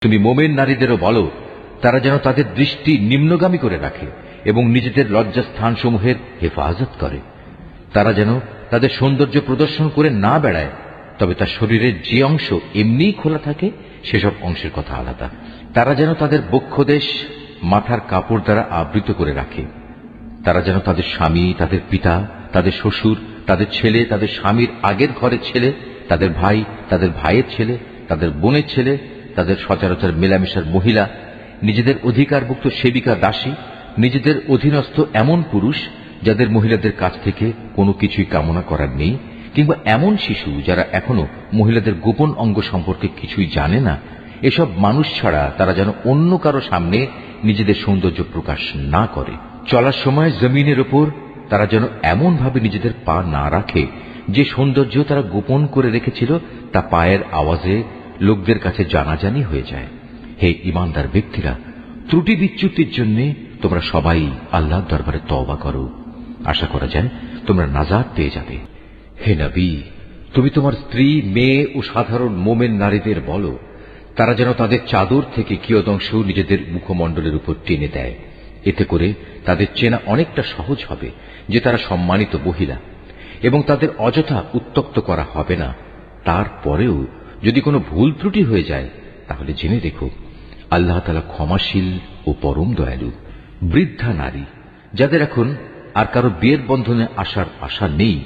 তুমি মোমেন নারীদেরও বলো তারা যেন তাদের দৃষ্টি নিম্নগামী করে রাখে এবং নিজেদের লজ্জাস্থানসমূহের হেফাজত করে। তারা যেন তাদের সৌন্দর্য প্রদর্শন করে না বেড়ায়, তবে তার শরীরের যে অংশ এমনিই খোলা থাকে সেসব অংশের কথা আলাদা। তারা যেন তাদের বক্ষদেশ মাথার কাপড় দ্বারা আবৃত করে রাখে। তারা যেন তাদের স্বামী, তাদের পিতা, তাদের শ্বশুর, তাদের ছেলে, তাদের স্বামীর আগের ঘরের ছেলে, তাদের ভাই, তাদের ভাইয়ের ছেলে, তাদের বোনের ছেলে, তাদের সচরাচর মেলামেশার মহিলা, নিজেদের অধিকারভুক্ত সেবিকা দাসী, নিজেদের অধীনস্থ এমন পুরুষ যাদের মহিলাদের কাছ থেকে কোনো কিছুই কামনা করার নেই, কিংবা এমন শিশু যারা এখনো মহিলাদের গোপন অঙ্গ সম্পর্কে কিছুই জানে না, এসব মানুষ ছাড়া তারা যেন অন্য কারো সামনে নিজেদের সৌন্দর্য প্রকাশ না করে। চলার সময় জমিনের ওপর তারা যেন এমন ভাবে নিজেদের পা না রাখে যে সৌন্দর্য তারা গোপন করে রেখেছিল তা পায়ের আওয়াজে লোকদের কাছে জানাজানি হয়ে যায়। হে ঈমানদার ব্যক্তিরা, ত্রুটি বিচ্যুতির জন্য তোমরা সবাই আল্লাহর দরবারে তওবা করো, আশা করা যায় তোমরা নাজাত পেয়ে যাবে। হে নবী, তুমি তোমার স্ত্রী, মেয়ে ও সাধারণ মোমেন নারীদের বলো তারা যেন তাদের চাদর থেকে কিয়দংশ নিজেদের মুখমণ্ডলের উপর টেনে দেয়। এতে করে তাদের চেনা অনেকটা সহজ হবে যে তারা সম্মানিত মহিলা, এবং তাদের অযথা উত্ত্যক্ত করা হবে না। তারপরেও যদি কোনো ভুল ত্রুটি হয়ে যায় তাহলে জেনে দেখো আল্লাহ তাআলা ক্ষমাশীল ও পরম দয়ালু। বৃদ্ধা নারী যাদের এখন আর কারো বিয়ের বন্ধনে আসার আশা নেই,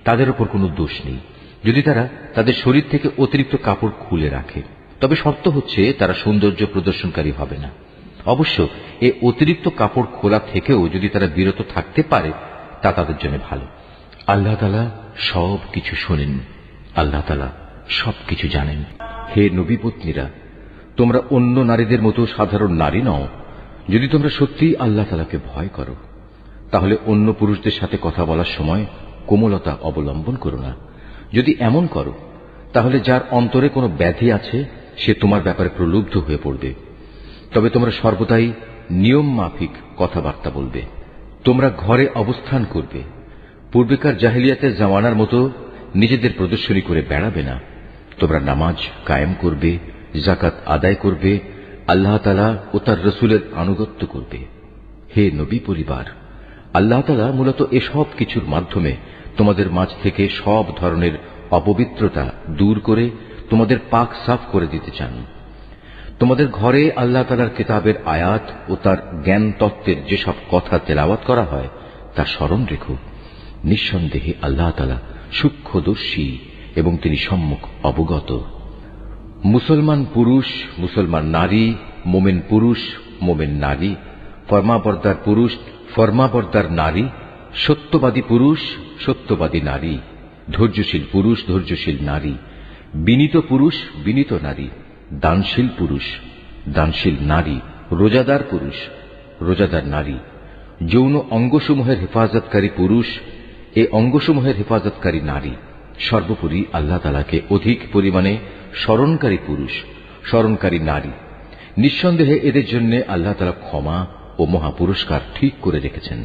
তাদের উপর কোনো দোষ নেই যদি তারা তাদের শরীর থেকে অতিরিক্ত কাপড় খুলে রাখে, তবে শর্ত হচ্ছে তারা সৌন্দর্য প্রদর্শনকারী হবে না। অবশ্য এ অতিরিক্ত কাপড় খোলা থেকেও যদি তারা বিরত থাকতে পারে তা তাদের জন্য ভালো। আল্লাহ তাআলা সব কিছু শোনেন, আল্লাহ তাআলা সবকিছু জানেন। হে নবী পত্নীরা, তোমরা অন্য নারীদের মতো সাধারণ নারী নও। যদি তোমরা সত্যিই আল্লাহ তাআলাকে ভয় করো তাহলে অন্য পুরুষদের সাথে কথা বলার সময় কোমলতা অবলম্বন করো না। যদি এমন করো তাহলে যার অন্তরে কোনো ব্যাধি আছে সে তোমার ব্যাপারে প্রলুব্ধ হয়ে পড়বে। তবে তোমরা সর্বদাই নিয়ম মাফিক কথাবার্তা বলবে। তোমরা ঘরে অবস্থান করবে। পূর্বেকার জাহেলিয়াতের জামানার মতো নিজেদের প্রদর্শনী করে বেড়াবে না। তোমরা নামাজ কায়েম করবে, যাকাত আদায় করবে, আল্লাহ তাআলা ও তার রাসূলের আনুগত্য করবে। হে নবী পরিবার, আল্লাহ তাআলা মূলত এসব কিছুর মাধ্যমে তোমাদের মাঝ থেকে সব ধরনের অপবিত্রতা দূর করে তোমাদের পাক সাফ করে দিতে চান। তোমাদের ঘরে আল্লাহ তাআলার কিতাবের আয়াত ও তার জ্ঞান তত্ত্বের যেসব কথা তেলাওয়াত করা হয় তা স্মরণ রেখো। নিঃসন্দেহে আল্লাহ তাআলা সূক্ষ্মদর্শী এবং তিনি সম্মুখ অবগত। মুসলমান পুরুষ, মুসলমান নারী, মোমেন পুরুষ, মোমেন নারী, ফরমাবরদার পুরুষ, ফরমাবরদার নারী, সত্যবাদী পুরুষ, সত্যবাদী নারী, ধৈর্যশীল পুরুষ, ধৈর্যশীল নারী, বিনীত পুরুষ, বিনীত নারী, দানশীল পুরুষ, দানশীল নারী, রোজাদার পুরুষ, রোজাদার নারী, যৌন অঙ্গসমূহের হেফাজতকারী পুরুষ, এ অঙ্গসমূহের হেফাজতকারী নারী, সর্বোপরি আল্লাহ তাআলাকে অধিক পরিমাণে স্মরণকারী পুরুষ, স্মরণকারী নারী। নিঃসন্দেহে এদের জন্য আল্লাহ তাআলা ক্ষমা ও মহাপুরস্কার ঠিক করে রেখেছেন।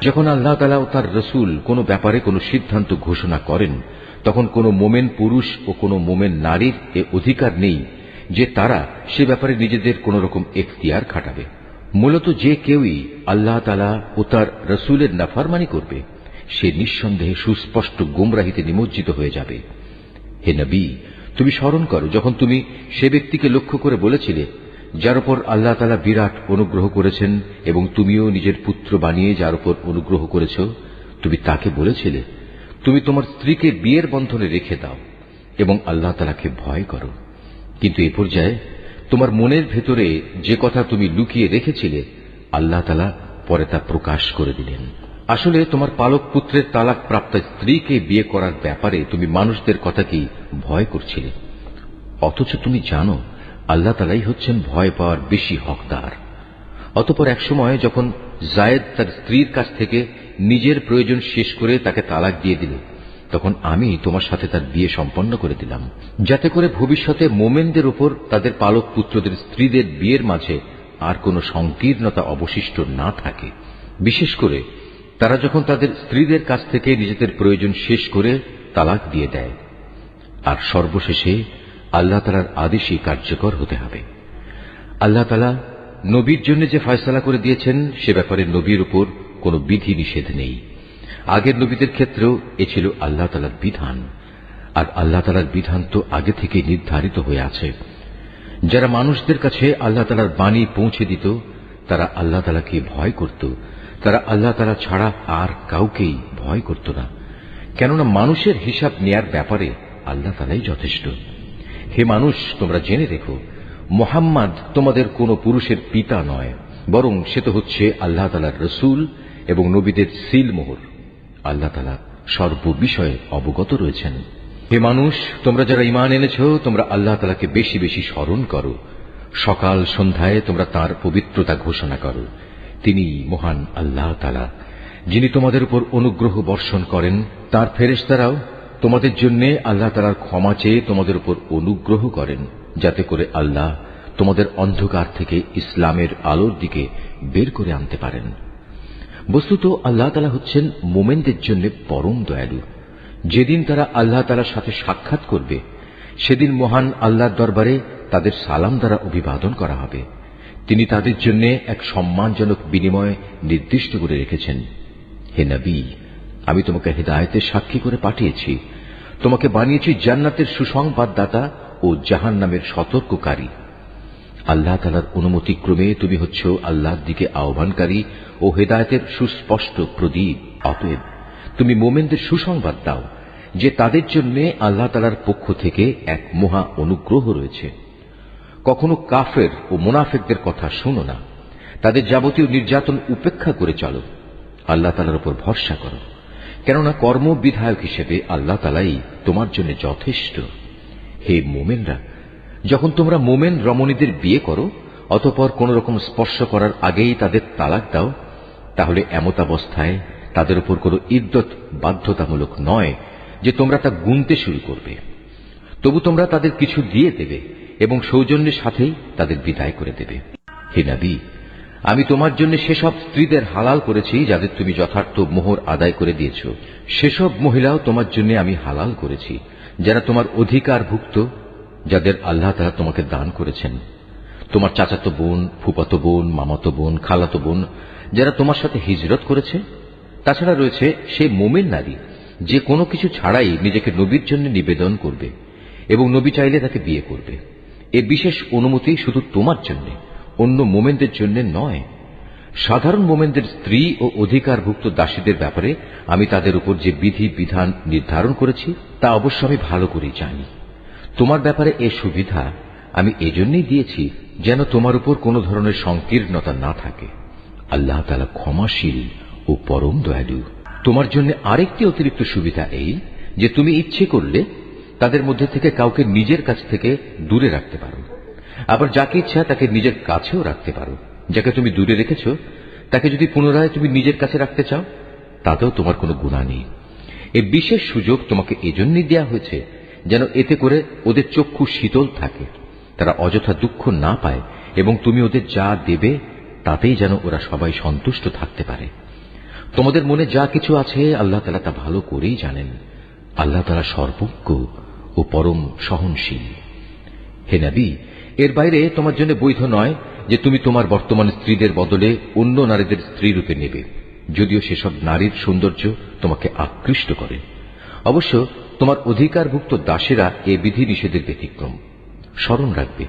যখন আল্লাহ তাআলা ও তার রাসূল কোনো ব্যাপারে কোনো সিদ্ধান্ত ঘোষণা করেন তখন কোনো মোমেন পুরুষ ও কোনো মোমেন নারীর এ অধিকার নেই যে তারা সে ব্যাপারে নিজেদের কোন রকম এখতিয়ার খাটাবে। মূলত যে কেউই আল্লাহ তাআলা ও তার রাসূলের নাফরমানি করবে সে নিঃসন্দেহে সুস্পষ্ট গোমরাহিতে নিমজ্জিত হয়ে যাবে। হে নবী, তুমি স্মরণ করো যখন তুমি সে ব্যক্তিকে লক্ষ্য করে বলেছিলে যার উপর আল্লাহ তাআলা বিরাট অনুগ্রহ করেছেন এবং তুমিও নিজের পুত্র বানিয়ে যার উপর অনুগ্রহ করেছ, তুমি তাকে বলেছিলে তুমি তোমার স্ত্রীকে বিয়ের বন্ধনে রেখে দাও এবং আল্লাহ তাআলাকে ভয় করো। কিন্তু এ পর্যায়ে তোমার মনের ভেতরে যে কথা তুমি লুকিয়ে রেখেছিলে আল্লাহ তাআলা পরে তা প্রকাশ করে দিলেন। আসলে তোমার পালক পুত্রের তালাক প্রাপ্ত স্ত্রীকে বিয়ে করার ব্যাপারে তুমি মানুষদের কথা কি ভয় করছিলে, অথচ তুমি জানো আল্লাহ তাআলাই হচ্ছেন ভয় পাওয়ার বেশি হকদার। অতঃপর একসময় যখন জায়েদ তার স্ত্রীর কাছ থেকে নিজের প্রয়োজন শেষ করে তাকে তালাক দিয়ে দিল তখন আমি তোমার সাথে তার বিয়ে সম্পন্ন করে দিলাম, যাতে করে ভবিষ্যতে মোমেনদের উপর তাদের পালক পুত্রদের স্ত্রীদের বিয়ের মাঝে আর কোনো সংকীর্ণতা অবশিষ্ট না থাকে। বিশেষ করে তারা যখন তাদের স্ত্রীদের কাছ থেকে নিজেদের প্রয়োজন শেষ করে তালাক দিয়ে দেয়। আর সর্বশেষে আল্লাহ তাআলার আদেশই কার্যকর হতে হবে। আল্লাহ তাআলা নবীর জন্য যে ফয়সালা করে দিয়েছেন সে ব্যাপারে নবীর উপর কোনো বিধি নিষেধ নেই। আগের নবীদের ক্ষেত্রেও এ ছিল আল্লাহ তাআলার বিধান, আর আল্লাহ তাআলার বিধান তো আগে থেকে নির্ধারিত হয়ে আছে। যারা মানুষদের কাছে আল্লাহ তাআলার বাণী পৌঁছে দিত তারা আল্লাহ তাআলাকে ভয় করত, তারা আল্লাহ তাআলা ছাড়া আর কাউকেই ভয় করত না, কেননা মানুষের হিসাব নেয়ার ব্যাপারে আল্লাহ তাআলাই যথেষ্ট। হে মানুষ, তোমরা জেনে রেখো, মুহাম্মদ তোমাদের কোন পুরুষের পিতা নয়, বরং সে তো হচ্ছে আল্লাহ তাআলার রসূল এবং নবীদের সিল মোহর। আল্লাহ তাআলা সর্ববিষয়ে অবগত রয়েছেন। হে মানুষ, তোমরা যারা ঈমান এনেছ তোমরা আল্লাহ তাআলাকে বেশি বেশি স্মরণ করো, সকাল সন্ধ্যায় তোমরা তাঁর পবিত্রতা ঘোষণা করো। তিনি মহান আল্লাহ তাআলা, যিনি তোমাদের উপর অনুগ্রহ বর্ষণ করেন। তাঁর ফেরেশতারাও তোমাদের জন্য আল্লাহ তাআলার ক্ষমা চেয়ে তোমাদের উপর অনুগ্রহ করেন, যাতে করে আল্লাহ তোমাদের অন্ধকার থেকে ইসলামের আলোর দিকে বের করে আনতে পারেন। বস্তুত আল্লাহ তাআলা হচ্ছেন মুমিনদের জন্য পরম দয়ালু। যেদিন তারা আল্লাহ তাআলার সাথে সাক্ষাৎ করবে সেদিন মহান আল্লাহর দরবারে তাদের সালাম দ্বারা অভিবাদন করা হবে। তিনি তাদের জন্য এক সম্মানজনক বিনিময় নির্দিষ্ট করে রেখেছেন। হে নবী, আমি তোমাকে হিদায়াতের সাক্ষী করে পাঠিয়েছি, তোমাকে বানিয়েছি জান্নাতের সুসংবাদদাতা ও জাহান্নামের সতর্ককারী। আল্লাহ তাআলার অনুমতি ক্রমে তুমি হচ্ছ আল্লাহর দিকে আহ্বানকারী ও হিদায়াতের সুস্পষ্ট প্রদীপ। অতএব তুমি মুমিনদের সুসংবাদ দাও যে তাদের জন্য আল্লাহ তাআলার পক্ষ থেকে এক মহা অনুগ্রহ রয়েছে। কখনো কাফের ও মুনাফিকদের কথা শুনো না, তাদের যাবতীয় নির্যাতন উপেক্ষা করে চলো, আল্লাহ তাআলার উপর ভরসা করো, কেননা কর্ম বিধায়ক হিসেবে আল্লাহ তাআলাই তোমার জন্য যথেষ্ট। হে মুমিনরা, যখন তোমরা মুমিন রমণীদের বিয়ে করো অতঃপর কোন রকম স্পর্শ করার আগেই তাদের তালাক দাও, তাহলে এমতাবস্থায় তাদের উপর কোন ইদ্দত বাধ্যতামূলক নয় যে তোমরা তা গুনতে শুরু করবে। তবু তোমরা তাদের কিছু দিয়ে দেবে এবং সৌজন্যের সাথেই তাদের বিদায় করে দেবে। হে নবী, আমি তোমার জন্য সেসব স্ত্রীদের হালাল করেছি যাদের তুমি যথার্থ মোহর আদায় করে দিয়েছ। সেসব মহিলাও তোমার জন্য আমি হালাল করেছি যারা তোমার অধিকারভুক্ত, যাদের আল্লাহ তাআলা তোমাকে দান করেছেন। তোমার চাচাতো বোন, ফুফাতো বোন, মামাতো বোন, খালাতো বোন যারা তোমার সাথে হিজরত করেছে। তাছাড়া রয়েছে সে মুমিন নারী যে কোনো কিছু ছাড়াই নিজেকে নবীর জন্য নিবেদন করবে এবং নবী চাইলে তাকে বিয়ে করবে। এ বিশেষ অনুমতি শুধু তোমার জন্য, অন্য মোমেনদের জন্য নয়। সাধারণ মোমেনদের স্ত্রী ও অধিকারভুক্ত দাসীদের ব্যাপারে আমি তাদের উপর যে বিধি বিধান নির্ধারণ করেছি তা অবশ্য আমি ভালো করেই জানি। তোমার ব্যাপারে এ সুবিধা আমি এজন্যই দিয়েছি যেন তোমার উপর কোনো ধরনের সংকীর্ণতা না থাকে। আল্লাহ তাআলা ক্ষমাশীল ও পরম দয়ালু। তোমার জন্য আরেকটি অতিরিক্ত সুবিধা এই যে তুমি ইচ্ছে করলে তাদের মধ্যে থেকে কাউকে নিজের কাছ থেকে দূরে রাখতে পারো, আবার যাকে ইচ্ছা তাকে নিজের কাছেও রাখতে পারো। যাকে তুমি দূরে রেখেছ তাকে যদি পুনরায় তুমি নিজের কাছে রাখতে চাও তাতেও তোমার কোনো গুনাহ নেই। এই বিশেষ সুযোগ তোমাকে এজন্যই দেয়া হয়েছে যেন এতে করে ওদের চক্ষু শীতল থাকে, তারা অযথা দুঃখ না পায় এবং তুমি ওদের যা দেবে তাতেই যেন ওরা সবাই সন্তুষ্ট থাকতে পারে। তোমাদের মনে যা কিছু আছে আল্লাহ তাআলা তা ভালো করেই জানেন। আল্লাহ তাআলা সর্বজ্ঞ ও পরম সহনশীল। হে নবী, এর বাইরে তোমার জন্য বৈধ নয় যে তুমি তোমার বর্তমান স্ত্রীদের বদলে অন্য নারীদের স্ত্রী রূপে নেবে, যদিও সেসব নারীর সৌন্দর্য তোমাকে আকৃষ্ট করে। অবশ্য তোমার অধিকারভুক্ত দাসেরা এ বিধি নিষেধের ব্যতিক্রম। স্মরণ রাখবে,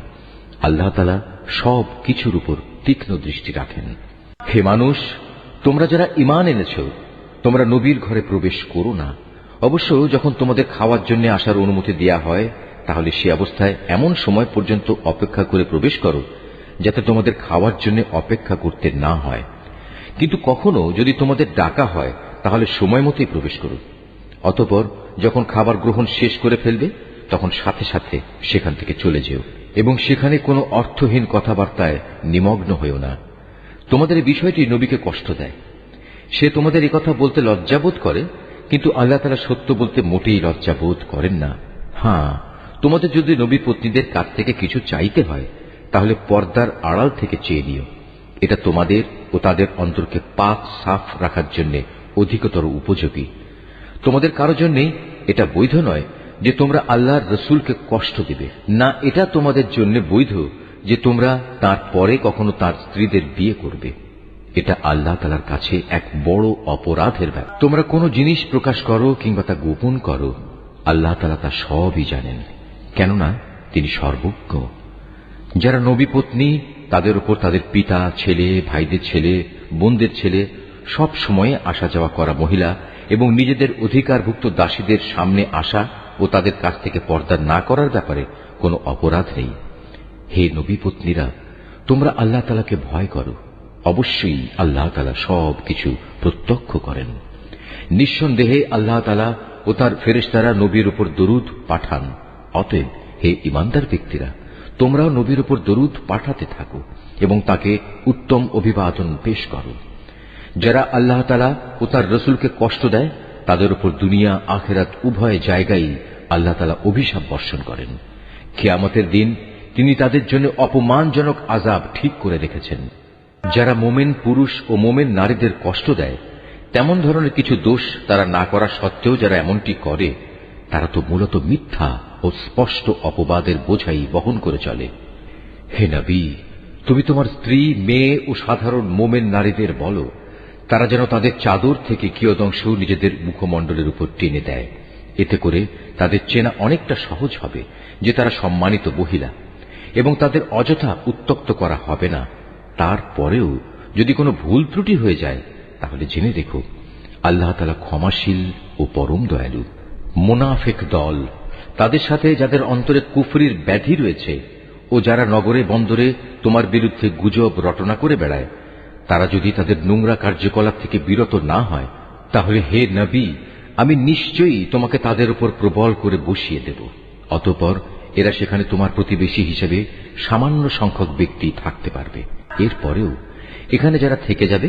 আল্লাহ তাআলা সব কিছুর উপর তীক্ষ্ণ দৃষ্টি রাখেন। হে মানুষ, তোমরা যারা ঈমান এনেছ তোমরা নবীর ঘরে প্রবেশ করো না। অবশ্য যখন তোমাদের খাওয়ার জন্য আসার অনুমতি দেয়া হয় তাহলে সে অবস্থায় এমন সময় পর্যন্ত অপেক্ষা করে প্রবেশ করো যাতে তোমাদের খাওয়ার জন্য অপেক্ষা করতে না হয়। কিন্তু কখনো যদি তোমাদের ডাকা হয় তাহলে সময় মতোই প্রবেশ করো। অতঃপর যখন খাবার গ্রহণ শেষ করে ফেলবে তখন সাথে সাথে সেখান থেকে চলে যেও এবং সেখানে কোনো অর্থহীন কথাবার্তায় নিমগ্ন হয়েও না। তোমাদের এই বিষয়টি নবীকে কষ্ট দেয়। সে তোমাদের এই কথা বলতে লজ্জাবোধ করে, কিন্তু আল্লাহ তাআলা সত্য বলতে মোটেই লজ্জাবোধ করেন না। হ্যাঁ, তোমাদের যদি নবী পত্নীদের কাছ থেকে কিছু চাইতে হয় তাহলে পর্দার আড়াল থেকে চেয়ে নিও। এটা তোমাদের ও তাদের অন্তরকে পাক সাফ রাখার জন্য অধিকতর উপযোগী। তোমাদের কারো জন্যই এটা বৈধ নয় যে তোমরা আল্লাহর রসুলকে কষ্ট দিবে, না এটা তোমাদের জন্য বৈধ যে তোমরা তার পরে কখনো তার স্ত্রীদের বিয়ে করবে। এটা আল্লাহ তাআলার কাছে এক বড় অপরাধের ব্যাপার। তোমরা কোনো জিনিস প্রকাশ করো কিংবা তা গোপন করো, আল্লাহ তাআলা তা সবই জানেন, কেননা তিনি সর্বজ্ঞ। যারা নবী পত্নী, তাদের উপর তাদের পিতা, ছেলে, ভাইদের ছেলে, বোনদের ছেলে, সব সময়ে আসা যাওয়া করা মহিলা এবং নিজেদের অধিকারভুক্ত দাসীদের সামনে আসা ও তাদের কাছ থেকে পর্দা না করার ব্যাপারে কোনো অপরাধ নেই। হে নবী পত্নীরা, তোমরা আল্লাহ তাআলাকে ভয় করো। অবশ্যই আল্লাহ তাআলা সব কিছু প্রত্যক্ষ করেন। নিঃসন্দেহে আল্লাহ তাআলা ও তার ফেরেশতারা নবীর উপর দরুদ পাঠান। অতএব হে ঈমানদার ব্যক্তিরা, তোমরাও নবীর উপর দরুদ পাঠাতে থাকো এবং তাকে উত্তম অভিবাদন পেশ করো। যারা আল্লাহ তাআলা ও তার রাসূলকে কষ্ট দেয়, তাদের উপর দুনিয়া আখিরাত উভয় জায়গায় আল্লাহ তাআলা অভিশাপ বর্ষণ করেন। কিয়ামতের দিন তিনি তাদের জন্য অপমানজনক আযাব ঠিক করে রেখেছেন। যারা মোমেন পুরুষ ও মোমেন নারীদের কষ্ট দেয়, তেমন ধরনের কিছু দোষ তারা না করা সত্ত্বেও যারা এমনটি করে, তারা তো মূলত মিথ্যা ও স্পষ্ট অপবাদের বোঝাই বহন করে চলে। হে নবী, তুমি তোমার স্ত্রী, মেয়ে ও সাধারণ মোমেন নারীদের বলো, তারা যেন তাদের চাদর থেকে কিয়দংশ নিজেদের মুখমণ্ডলের উপর টেনে দেয়। এতে করে তাদের চেনা অনেকটা সহজ হবে যে তারা সম্মানিত মহিলা, এবং তাদের অযথা উত্ত্যক্ত করা হবে না। তারপরেও যদি কোনো ভুল ত্রুটি হয়ে যায়, তাহলে জেনে দেখো আল্লাহ তাআলা ক্ষমাশীল ও পরম দয়ালু। মুনাফিক দল, তাদের সাথে যাদের অন্তরে কুফরির ব্যাধি রয়েছে ও যারা নগরে বন্দরে তোমার বিরুদ্ধে গুজব রটনা করে বেড়ায়, তারা যদি তাদের নোংরা কার্যকলাপ থেকে বিরত না হয়, তাহলে হে নবী, আমি নিশ্চয়ই তোমাকে তাদের উপর প্রবল করে বসিয়ে দেব। অতঃপর এরা সেখানে তোমার প্রতিবেশী হিসেবে সামান্য সংখ্যক ব্যক্তি থাকতে পারবে। এরপরেও এখানে যারা থেকে যাবে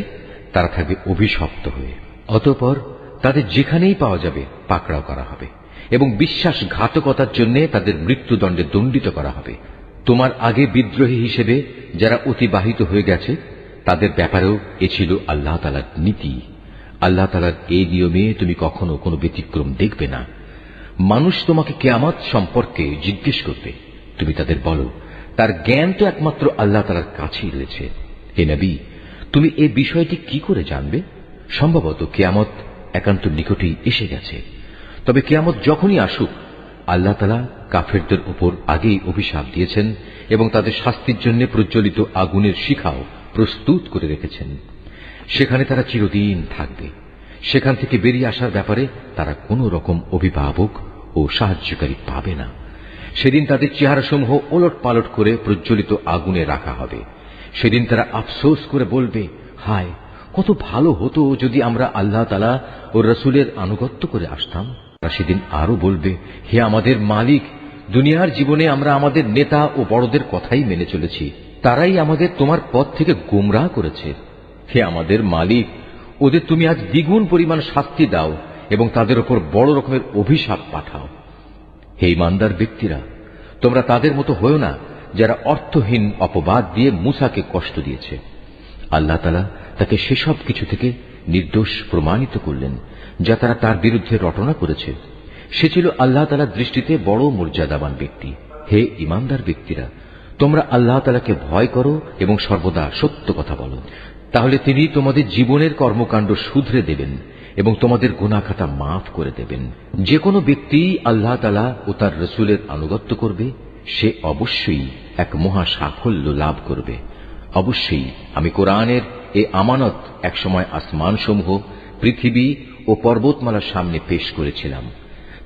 তারা থাকবে অভিশপ্ত হয়ে। অতঃপর তাদের যেখানেই পাওয়া যাবে পাকড়াও করা হবে এবং বিশ্বাসঘাতকতার জন্য তাদের মৃত্যুদণ্ডে দণ্ডিত করা হবে। তোমার আগে বিদ্রোহী হিসেবে যারা অতিবাহিত হয়ে গেছে, তাদের ব্যাপারেও এ ছিল আল্লাহ তাআলার নীতি। আল্লাহ তাআলার এই নিয়মে তুমি কখনো কোনো ব্যতিক্রম দেখবে না। মানুষ তোমাকে কিয়ামত সম্পর্কে জিজ্ঞেস করবে, তুমি তাদের বলো, তার জ্ঞান তো একমাত্র আল্লাহ তাআলার কাছেই রয়েছে। হে নবী, তুমি এই বিষয়টি কি করে জানবে? সম্ভবত কিয়ামত একান্ত নিকটেই এসে গেছে। তবে কিয়ামত যখনই আসুক, আল্লাহ তাআলা কাফেরদের উপর আগেই অভিশাপ দিয়েছেন এবং তাদের শাস্তির জন্য প্রজ্বলিত আগুনের শিখাও প্রস্তুত করে রেখেছেন। সেখানে তারা চিরদিন থাকবে। সেখান থেকে বেরিয়ে আসার ব্যাপারে তারা কোন রকম অভিভাবক ও সাহায্যকারী পাবে না। সেদিন তাদের চেহারাসমূহ ওলট পালট করে প্রজ্বলিত আগুনে রাখা হবে। সেদিন তারা আফসোস করে বলবে, হায়, কত ভালো হতো যদি আমরা আল্লাহ তাআলা ও রাসূলের আনুগত্য করে আসতাম। তারা সেদিন আরো বলবে, হে আমাদের মালিক, দুনিয়ার জীবনে আমরা আমাদের নেতা ও বড়দের কথাই মেনে চলেছি, তারাই আমাদের তোমার পথ থেকে গোমরাহ করেছে। হে আমাদের মালিক, ওদের তুমি আজ দ্বিগুণ পরিমাণ শাস্তি দাও এবং তাদের উপর বড় রকমের অভিশাপ পাঠাও। হে ঈমানদার ব্যক্তিরা, তোমরা তাদের মতো হয়ো না যারা অর্থহীন অপবাদ দিয়ে মূসাকে কষ্ট দিয়েছে। আল্লাহ তাআলা তাকে সেসব কিছু থেকে নির্দোষ প্রমাণিত করলেন যা তারা তার বিরুদ্ধে রটনা করেছে। সে ছিল আল্লাহ তাআলার দৃষ্টিতে বড় মর্যাদাবান ব্যক্তি। হে ঈমানদার ব্যক্তিরা, তোমরা আল্লাহ তাআলাকে ভয় করো এবং সর্বদা সত্য কথা বলো, তাহলে তিনি তোমাদের জীবনের কর্মকাণ্ড শুধরে দেবেন এবং তোমাদের গুনাহ খাতা মাফ করে দেবেন। যে কোনো ব্যক্তি আল্লাহ তাআলা ও তার রাসূলের আনুগত্য করবে, সে অবশ্যই এক মহা সাফল্য লাভ করবে। অবশ্যই আমি কোরআনের এ আমানত একসময় আসমানসমূহ, পৃথিবী ও পর্বতমালার সামনে পেশ করেছিলাম।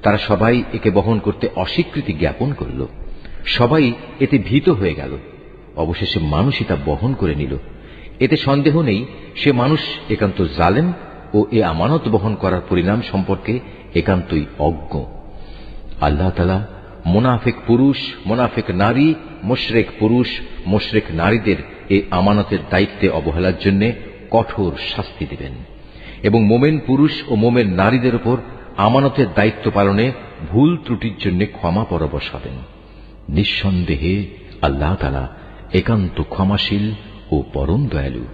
তারা সবাই একে বহন করতে অস্বীকৃতি জ্ঞাপন করল। সবাই এতে ভীত হয়ে গেল। অবশেষে মানুষই তা বহন করে নিল। এতে সন্দেহ নেই, সে মানুষ একান্ত জালেম ও এ আমানত বহন করার পরিণাম সম্পর্কে একান্তই অজ্ঞ। আল্লাহ তাআলা মুনাফিক পুরুষ, মুনাফিক নারী, মুশরিক পুরুষ, মুশরিক নারীদের এই আমানতের দায়িত্বে অবহেলার জন্য কঠোর শাস্তি দেবেন এবং মোমেন পুরুষ ও মোমেন নারীদের উপর আমানতের দায়িত্ব পালনে ভুল ত্রুটির জন্য ক্ষমা পরবশ হবেন। নিঃসন্দেহে আল্লাহ তাআলা একান্ত ক্ষমাশীল ও পরম দয়ালু।